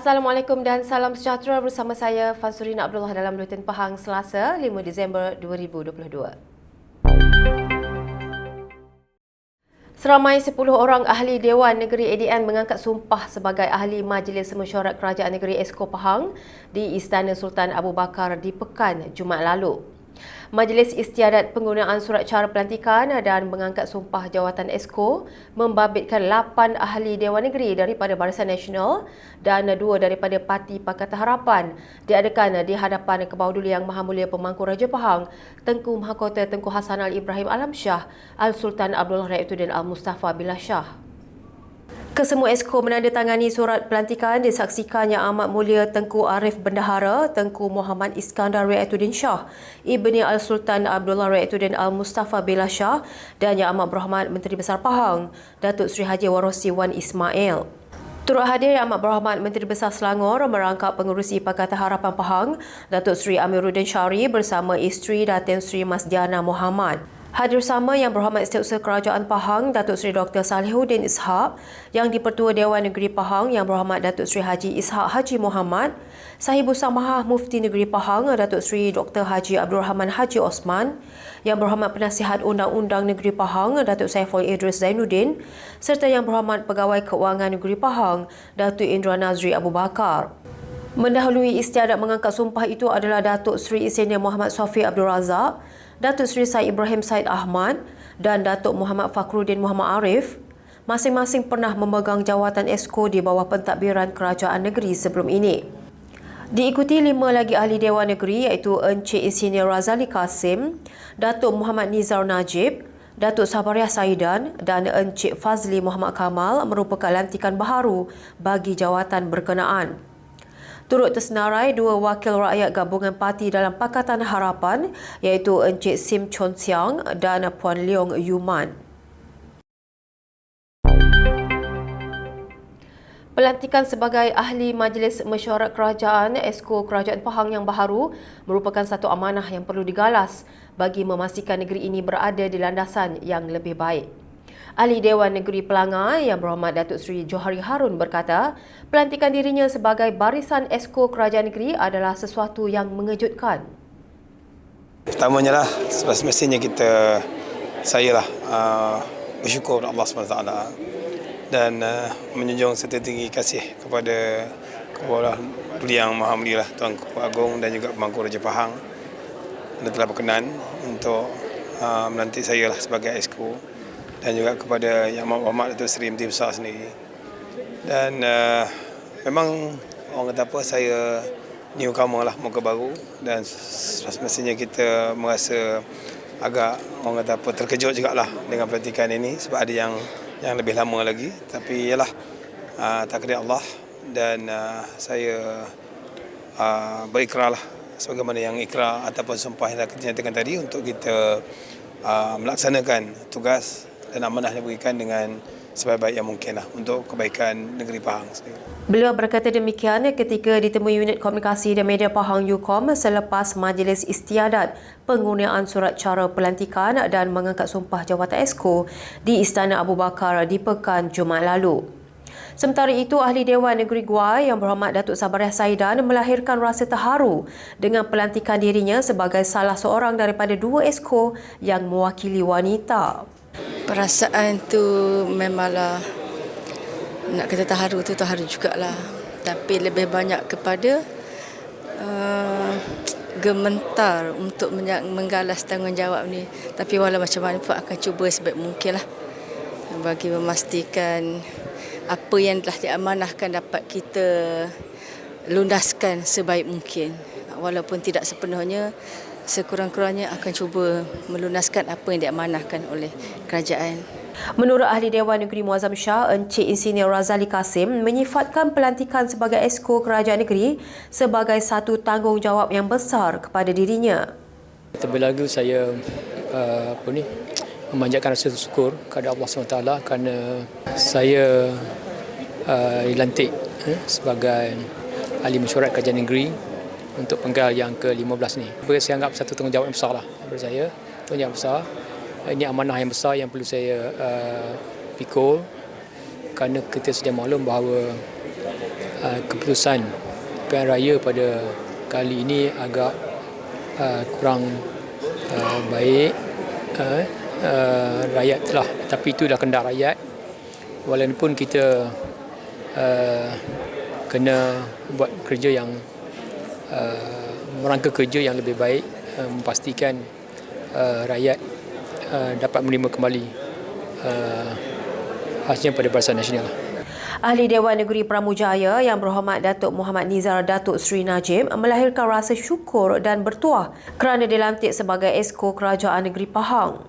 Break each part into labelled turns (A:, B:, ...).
A: Assalamualaikum dan salam sejahtera bersama saya Fansurina Abdullah dalam Buletin Pahang Selasa 5 Disember 2022. Seramai 10 orang ahli Dewan Negeri ADN mengangkat sumpah sebagai ahli Majlis Mesyuarat Kerajaan Negeri Esko Pahang di Istana Sultan Abu Bakar di Pekan Jumaat lalu. Majlis Istiadat Penggunaan Surat Cara Pelantikan dan mengangkat sumpah jawatan Esko membabitkan 8 ahli Dewan Negeri daripada Barisan Nasional dan 2 daripada Parti Pakatan Harapan diadakan di hadapan Kebauduli Yang Maha Mulia Pemangku Raja Pahang, Tengku Mahkota Tengku Hassan Ali Ibrahim Alam Shah, Al-Sultan Abdullah Raituddin Al-Mustafa Billah Shah. Kesemua Esko menandatangani surat pelantikan disaksikan Yang Amat Mulia Tengku Arif Bendahara, Tengku Muhammad Iskandar Raituddin Shah, Ibni Al-Sultan Abdullah Raituddin Al-Mustafa Billah Shah dan Yang Amat Berhormat Menteri Besar Pahang, Datuk Seri Haji Warosi Wan Ismail. Turut hadir Yang Amat Berhormat Menteri Besar Selangor merangkap pengerusi Pakatan Harapan Pahang, Datuk Seri Amiruddin Syari bersama isteri Datin Seri Mas Diana Muhammad. Hadir sama Yang Berhormat Setiausaha Kerajaan Pahang, Datuk Seri Dr. Salihuddin Ishak, Yang di-Pertua Dewan Negeri Pahang, Yang Berhormat Datuk Seri Haji Ishak Haji Muhammad, Sahibu Samahah Mufti Negeri Pahang, Datuk Seri Dr. Haji Abdul Rahman Haji Osman, Yang Berhormat Penasihat Undang-Undang Negeri Pahang, Datuk Saiful Idris Zainuddin, serta Yang Berhormat Pegawai Keuangan Negeri Pahang, Datuk Indra Nazri Abu Bakar. Mendahului istiadat mengangkat sumpah itu adalah Datuk Seri Insinyur Muhammad Sofi Abdul Razak, Datuk Seri Said Ibrahim Said Ahmad dan Datuk Muhammad Fakhruddin Muhammad Arif. Masing-masing pernah memegang jawatan Esko di bawah pentadbiran kerajaan negeri sebelum ini. Diikuti 5 lagi ahli Dewan Negeri iaitu Encik Insinyur Razali Kasim, Datuk Muhammad Nizar Najib, Datuk Sabariah Saidan dan Encik Fazli Muhammad Kamal merupakan lantikan baharu bagi jawatan berkenaan. Turut tersenarai 2 wakil rakyat gabungan parti dalam Pakatan Harapan iaitu Encik Sim Chon Siang dan Puan Leong Yuman. Pelantikan sebagai ahli Majlis Mesyuarat Kerajaan Esko Kerajaan Pahang yang baharu merupakan satu amanah yang perlu digalas bagi memastikan negeri ini berada di landasan yang lebih baik. Ahli Dewan Negeri Pelangar Yang Berhormat Datuk Seri Johari Harun berkata, pelantikan dirinya sebagai barisan Esko Kerajaan Negeri adalah sesuatu yang mengejutkan.
B: Pertamanya lah, semestinya saya bersyukur kepada Allah SWT dan menjunjung setinggi kasih kepada Kebauduli Yang Maha Mulia Tuanku Agong dan juga Pemangku Raja Pahang yang telah berkenan untuk melantik saya lah sebagai Esko, dan juga kepada Yang Amat Berhormat Datuk Seri Menteri Besar sendiri. Dan memang orang kata apa, saya newcomer lah, muka baru, dan semestinya kita merasa agak orang kata apa, terkejut jugalah dengan pelantikan ini sebab ada yang lebih lama lagi. Tapi ialah takdir Allah, dan saya berikrar lah sebagaimana yang ikrar ataupun sumpah yang dinyatakan tadi untuk kita melaksanakan tugas dan amanah yang diberikan dengan sebaik-baik yang mungkin lah untuk kebaikan negeri Pahang sendiri.
A: Beliau berkata demikian ketika ditemui Unit Komunikasi dan Media Pahang UKOM selepas Majlis Istiadat Penggunaan Surat Cara Pelantikan dan mengangkat sumpah jawatan Esko di Istana Abu Bakar di Pekan Jumaat lalu. Sementara itu, ahli Dewan Negeri Gua Yang Berhormat Datuk Sabariah Saidan melahirkan rasa terharu dengan pelantikan dirinya sebagai salah seorang daripada 2 Esko yang mewakili wanita.
C: Perasaan tu memanglah nak kata terharu tu terharu jugalah, tapi lebih banyak kepada gementar untuk menggalas tanggungjawab ni. Tapi walau macam mana pun akan cuba sebaik mungkin lah bagi memastikan apa yang telah diamanahkan dapat kita lunaskan sebaik mungkin. Walaupun tidak sepenuhnya, sekurang-kurangnya akan cuba melunaskan apa yang diamanahkan oleh kerajaan.
A: Menurut ahli Dewan Negeri Muazzam Shah, Encik Insinyur Razali Kasim menyifatkan pelantikan sebagai Esko Kerajaan Negeri sebagai satu tanggungjawab yang besar kepada dirinya.
D: Terlebih lagi saya memanjatkan rasa syukur kepada Allah SWT kerana saya dilantik sebagai ahli mesyuarat kerajaan negeri untuk penggal yang ke-15 ni. Saya anggap satu tanggungjawab yang besar lah daripada saya. Tanggungjawab besar. Ini amanah yang besar yang perlu saya pikul kerana kita sedia maklum bahawa keputusan pilihan raya pada kali ini agak kurang baik. Rakyat telah, tapi itu dah kendak rakyat. Walaupun kita kena buat kerja yang merangka kerja yang lebih baik, memastikan rakyat dapat menerima kembali hasilnya pada Barisan Nasional.
A: Ahli Dewan Negeri Pramujaya Yang Berhormat Datuk Muhammad Nizar Datuk Seri Najib melahirkan rasa syukur dan bertuah kerana dilantik sebagai Esko Kerajaan Negeri Pahang.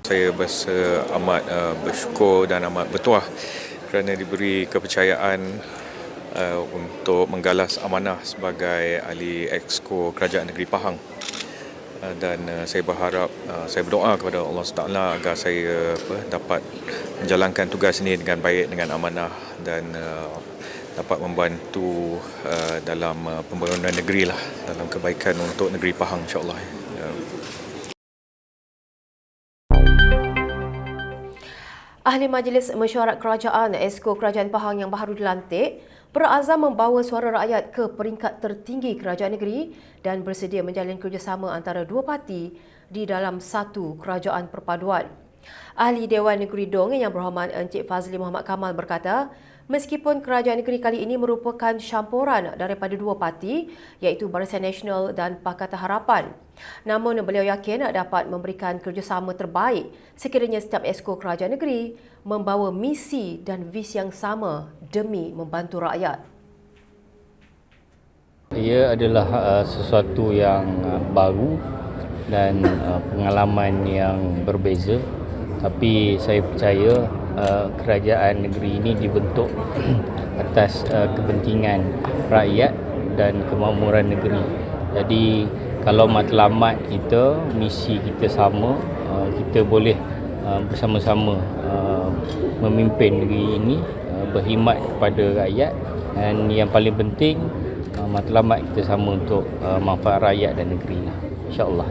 E: Saya berasa amat bersyukur dan amat bertuah kerana diberi kepercayaan untuk menggalas amanah sebagai ahli Exco Kerajaan Negeri Pahang. Dan saya berharap, saya berdoa kepada Allah SWT agar saya dapat menjalankan tugas ini dengan baik, dengan amanah dan dapat membantu dalam pembangunan negeri lah, dalam kebaikan untuk negeri Pahang, insyaAllah.
A: Ahli Majlis Mesyuarat Kerajaan Esko Kerajaan Pahang yang baru dilantik berazam membawa suara rakyat ke peringkat tertinggi kerajaan negeri dan bersedia menjalin kerjasama antara dua parti di dalam satu kerajaan perpaduan. Ahli Dewan Negeri Dong Yang Berhormat Encik Fazli Muhammad Kamal berkata, meskipun kerajaan negeri kali ini merupakan campuran daripada dua parti iaitu Barisan Nasional dan Pakatan Harapan, namun beliau yakin dapat memberikan kerjasama terbaik sekiranya setiap Esko Kerajaan Negeri membawa misi dan visi yang sama demi membantu rakyat.
F: Ia adalah sesuatu yang baru dan pengalaman yang berbeza, tapi saya percaya kerajaan negeri ini dibentuk atas kepentingan rakyat dan kemakmuran negeri. Jadi kalau matlamat kita, misi kita sama, kita boleh bersama-sama memimpin negeri ini, berkhidmat kepada rakyat, dan yang paling penting matlamat kita sama untuk manfaat rakyat dan negeri, insya-Allah.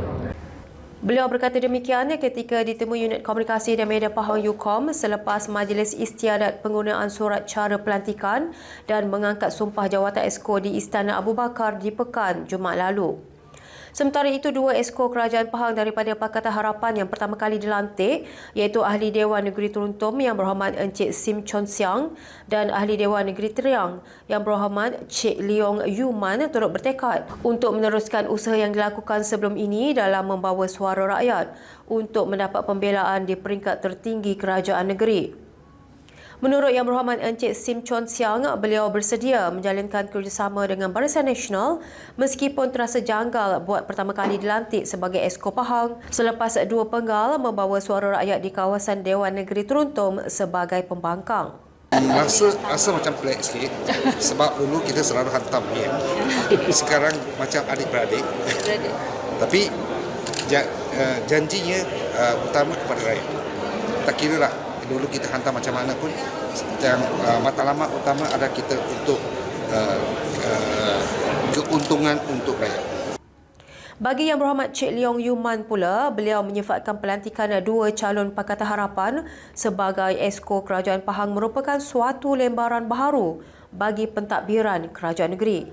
A: Beliau berkata demikian ketika ditemui Unit Komunikasi dan Media Pahang UKOM selepas Majlis Istiadat penggunaan surat cara pelantikan dan mengangkat sumpah jawatan Esko di Istana Abu Bakar di Pekan Jumaat lalu. Sementara itu, dua Esko Kerajaan Pahang daripada Pakatan Harapan yang pertama kali dilantik iaitu Ahli Dewan Negeri Turuntom Yang Berhormat Encik Sim Chon Siang dan Ahli Dewan Negeri Teriang Yang Berhormat Cik Leong Yu Man turut bertekad untuk meneruskan usaha yang dilakukan sebelum ini dalam membawa suara rakyat untuk mendapat pembelaan di peringkat tertinggi kerajaan negeri. Menurut Yang Berhormat Encik Sim Chon Siang, beliau bersedia menjalinkan kerjasama dengan Barisan Nasional meskipun terasa janggal buat pertama kali dilantik sebagai Esko Pahang selepas dua penggal membawa suara rakyat di kawasan Dewan Negeri Turuntom sebagai pembangkang.
G: Rasa macam pelik sikit sebab dulu kita selalu hantam dia. Sekarang macam adik-beradik. Tapi janjinya utama kepada rakyat. Tak kira lah dulu kita hantar macam mana pun, yang matlamat utama adalah kita untuk keuntungan untuk rakyat.
A: Bagi Yang Berhormat Cik Leong Yu Man pula, beliau menyifatkan pelantikan dua calon Pakatan Harapan sebagai Esko Kerajaan Pahang merupakan suatu lembaran baharu bagi pentadbiran kerajaan negeri.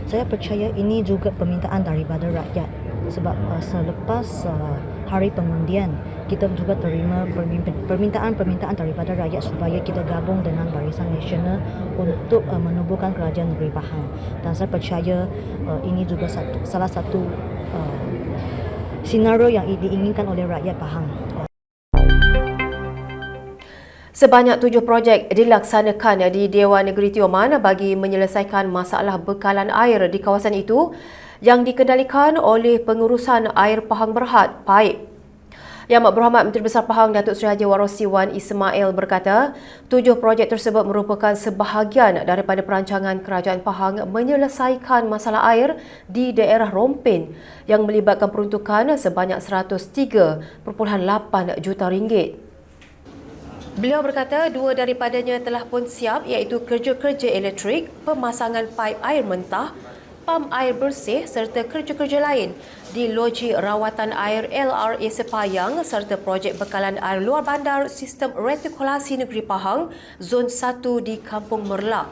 H: Saya percaya ini juga permintaan daripada rakyat sebab selepas hari pengundian kita juga terima permintaan daripada rakyat supaya kita gabung dengan Barisan Nasional untuk menubuhkan kerajaan negeri Pahang, dan saya percaya ini juga salah satu senario yang diinginkan oleh rakyat Pahang.
A: Sebanyak 7 projek dilaksanakan di Dewan Negeri Tioman bagi menyelesaikan masalah bekalan air di kawasan itu yang dikendalikan oleh Pengurusan Air Pahang Berhad, PAIP. Yang Berhormat Menteri Besar Pahang Datuk Seri Haji Warosi Wan Ismail berkata, 7 projek tersebut merupakan sebahagian daripada perancangan Kerajaan Pahang menyelesaikan masalah air di daerah Rompin yang melibatkan peruntukan sebanyak 103.8 juta ringgit. Beliau berkata dua daripadanya telah pun siap iaitu kerja-kerja elektrik, pemasangan paip air mentah, pam air bersih serta kerja-kerja lain di loji rawatan air LRA Sepayang serta projek bekalan air luar bandar sistem retikulasi negeri Pahang Zon 1 di Kampung Merlak.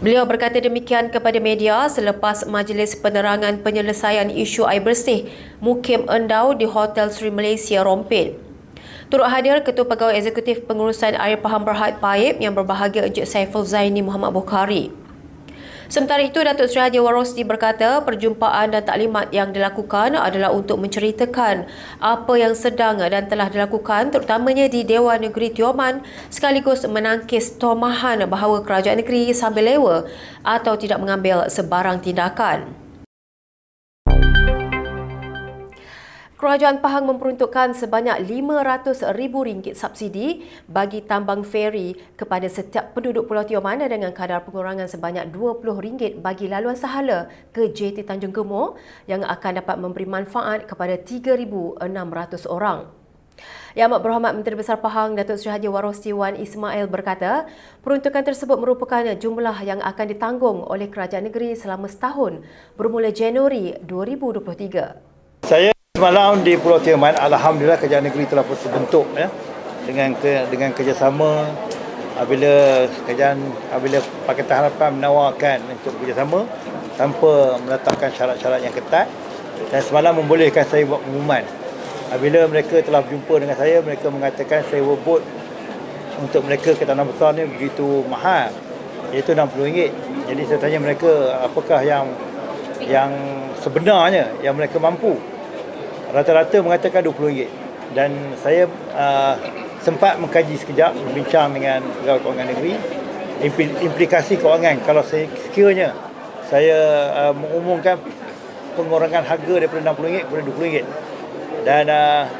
A: Beliau berkata demikian kepada media selepas Majlis Penerangan Penyelesaian Isu Air Bersih Mukim Endau di Hotel Sri Malaysia Rompin. Turut hadir Ketua Pegawai Eksekutif Pengurusan Air Pahang Berhad Paip yang berbahagia Encik Saiful Zaini Muhammad Bukhari. Sementara itu, Datuk Seri Haji Warosdi berkata perjumpaan dan taklimat yang dilakukan adalah untuk menceritakan apa yang sedang dan telah dilakukan terutamanya di Dewan Negeri Tioman sekaligus menangkis tomahan bahawa kerajaan negeri sambil lewa atau tidak mengambil sebarang tindakan. Kerajaan Pahang memperuntukkan sebanyak RM500,000 subsidi bagi tambang feri kepada setiap penduduk Pulau Tioman dengan kadar pengurangan sebanyak RM20 bagi laluan sahala ke JT Tanjung Gemor yang akan dapat memberi manfaat kepada 3,600 orang. Yang Amat Berhormat Menteri Besar Pahang Datuk Seri Haji Warosdi Wan Ismail berkata, peruntukan tersebut merupakan jumlah yang akan ditanggung oleh kerajaan negeri selama setahun bermula Januari 2023.
I: Semalam di Pulau Tioman, alhamdulillah kerajaan negeri telah terbentuk ya dengan kerjasama apabila Pakatan Harapan menawarkan untuk kerjasama tanpa meletakkan syarat-syarat yang ketat, dan semalam membolehkan saya buat pengumuman. Apabila mereka telah berjumpa dengan saya, mereka mengatakan sewa bot untuk mereka ke Tanah Besar ni begitu mahal, iaitu RM60. Jadi saya tanya mereka apakah yang sebenarnya yang mereka mampu. Rata-rata mengatakan RM20, dan saya sempat mengkaji sekejap, berbincang dengan Pegawai Kewangan Negeri, implikasi kewangan kalau sekiranya saya mengumumkan pengurangan harga daripada RM60 kepada RM20, dan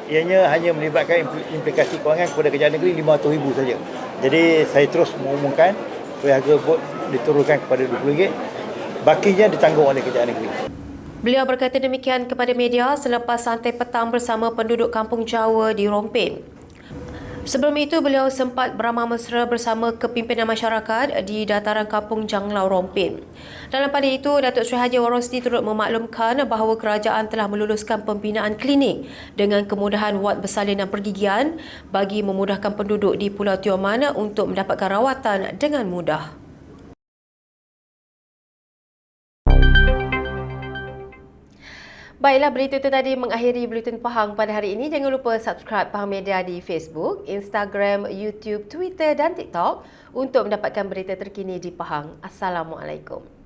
I: ianya hanya melibatkan implikasi kewangan kepada kerajaan negeri RM500,000 saja. Jadi saya terus mengumumkan supaya harga bot diturunkan kepada RM20, bakinya ditanggung oleh kerajaan negeri.
A: Beliau berkata demikian kepada media selepas santai petang bersama penduduk Kampung Jawa di Rompin. Sebelum itu, beliau sempat beramah mesra bersama kepimpinan masyarakat di dataran Kampung Janglau Rompin. Dalam pada itu, Datuk Seri Haji Warosdi turut memaklumkan bahawa kerajaan telah meluluskan pembinaan klinik dengan kemudahan wad bersalin dan pergigian bagi memudahkan penduduk di Pulau Tioman untuk mendapatkan rawatan dengan mudah. Baiklah, berita itu tadi mengakhiri Buletin Pahang pada hari ini. Jangan lupa subscribe Pahang Media di Facebook, Instagram, YouTube, Twitter dan TikTok untuk mendapatkan berita terkini di Pahang. Assalamualaikum.